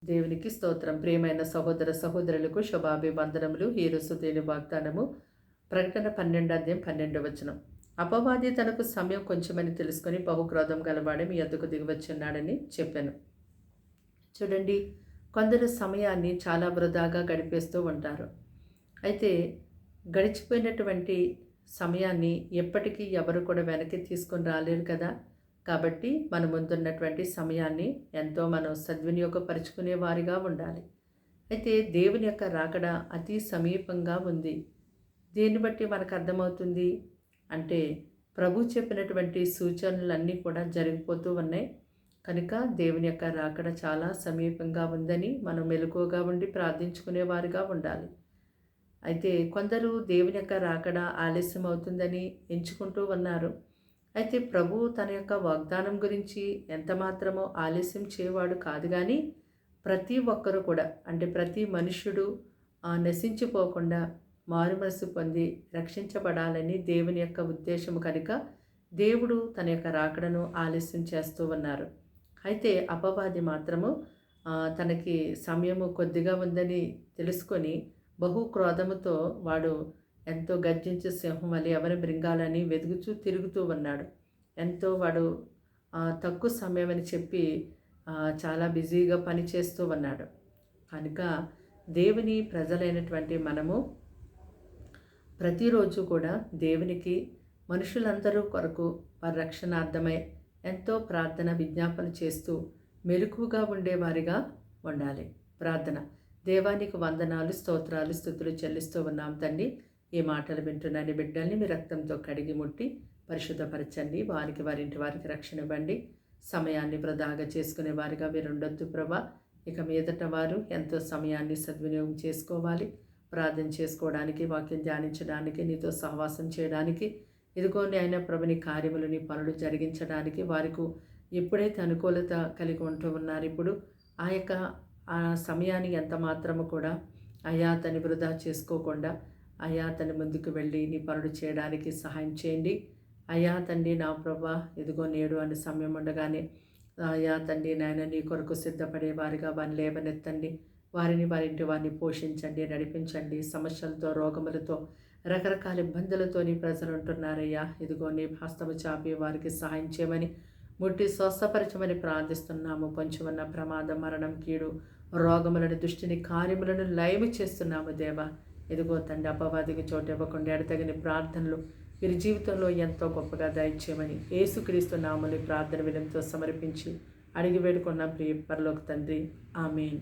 దేవునికి స్తోత్రం. ప్రియమైన సహోదర సహోదరులకు శుభాభివందనములు. ఈరోజు దేని వాగ్దానము ప్రకటన 12:12 అపవాది తనకు సమయం కొంచెమని తెలుసుకొని బహుక్రోధం గలవాడే మీ యొద్దకు దిగివచ్చున్నాడని చెప్పాను. చూడండి, కొందరు సమయాన్ని చాలా వృధాగా గడిపేస్తూ ఉంటారు. అయితే గడిచిపోయినటువంటి సమయాన్ని ఎప్పటికీ ఎవరు కూడా వెనక్కి తీసుకొని రాలేరు కదా. కాబట్టి మన ముందున్నటువంటి సమయాన్ని ఎంతో మనం సద్వినియోగపరుచుకునే వారిగా ఉండాలి. అయితే దేవుని యొక్క రాకడ అతి సమీపంగా ఉంది. దీన్ని బట్టి మనకు అర్థమవుతుంది అంటే ప్రభు చెప్పినటువంటి సూచనలన్నీ కూడా జరిగిపోతూ ఉన్నాయి. కనుక దేవుని యొక్క రాకడ చాలా సమీపంగా ఉందని మనం మెలకువగా ఉండి ప్రార్థించుకునే వారిగా ఉండాలి. అయితే కొందరు దేవుని యొక్క రాకడ ఆలస్యం అవుతుందని ఎంచుకుంటూ ఉన్నారు. అయితే ప్రభు తన యొక్క వాగ్దానం గురించి ఎంత మాత్రమో ఆలస్యం చేయవాడు కాదు. కానీ ప్రతి ఒక్కరు కూడా అంటే ప్రతి మనుష్యుడు నశించిపోకుండా మారుమనసు పొంది రక్షించబడాలని దేవుని యొక్క ఉద్దేశం కనుక దేవుడు తన యొక్క రాకడను ఆలస్యం చేస్తూ ఉన్నారు. అయితే అపవాది మాత్రము తనకి సమయము కొద్దిగా ఉందని తెలుసుకొని బహు క్రోధముతో వాడు ఎంతో గర్జించే సింహం వలె ఎవరిని మృంగాలని వెతుకుతూ తిరుగుతూ ఉన్నాడు. ఎంతో వాడు తక్కువ సమయం అని చెప్పి చాలా బిజీగా పనిచేస్తూ ఉన్నాడు. కనుక దేవుని ప్రజలైనటువంటి మనము ప్రతిరోజు కూడా దేవునికి మనుషులందరూ కొరకు వారి రక్షణార్థమై ఎంతో ప్రార్థన విజ్ఞాపన చేస్తూ మెలకువగా ఉండేవారిగా ఉండాలి. ప్రార్థన. దేవానికి వందనాలు, స్తోత్రాలు, స్తుతులు చెల్లిస్తూ ఉన్నాం తండ్రి. ఈ మాటలు వింటున్నాను బిడ్డల్ని మీ రక్తంతో కడిగి ముట్టి పరిశుద్ధపరచండి. వారికి వారింటి వారికి రక్షణ ఇవ్వండి. సమయాన్ని వృధాగా చేసుకునే వారిగా మీరు ఉండొద్దు ప్రభా. ఇక మీదట వారు ఎంతో సమయాన్ని సద్వినియోగం చేసుకోవాలి. ప్రార్థన చేసుకోవడానికి, వాక్యం ధ్యానించడానికి, నీతో సహవాసం చేయడానికి, ఇదిగో అయినా ప్రభుని కార్యములు నీ పనులు జరిగించడానికి వారికి ఎప్పుడైతే అనుకూలత కలిగి ఉంటూ ఉన్నారు ఇప్పుడు ఆ యొక్క సమయాన్ని ఎంత మాత్రము కూడా అయా తని వృధా చేసుకోకుండా అయా తన ముందుకు వెళ్ళి నీ పనులు చేయడానికి సహాయం చేయండి. అయా తండ్రి నా ప్రభా, ఇదిగో నేడు అనే సమయం ఉండగానే అయా తండ్రి నాయన నీ కొరకు సిద్ధపడే వారిగా వారిని లేవనెత్తండి. వారిని వారింటి వారిని పోషించండి, నడిపించండి. సమస్యలతో, రోగములతో, రకరకాల ఇబ్బందులతో నీ ప్రజలు ఉంటున్నారయ్యా. ఇదిగో నీ హస్తము చాపి వారికి సహాయం చేయమని ముట్టి స్వస్థపరచమని ప్రార్థిస్తున్నాము. పొంచువన్న ప్రమాదం, మరణం, కీడు, రోగములను, దుష్టిని కార్యములను లయము చేస్తున్నాము దేవా. ఇదిగో తండ్రి అపవాదికి చోటు ఇవ్వకుండా ఎడతగిన ప్రార్థనలు వీరి జీవితంలో ఎంతో గొప్పగా దయచేయమని యేసుక్రీస్తు నామములో ప్రార్థన వినంతో సమర్పించి అడిగి వేడుకున్న ప్రియ పరలోక తండ్రి. ఆమేన్.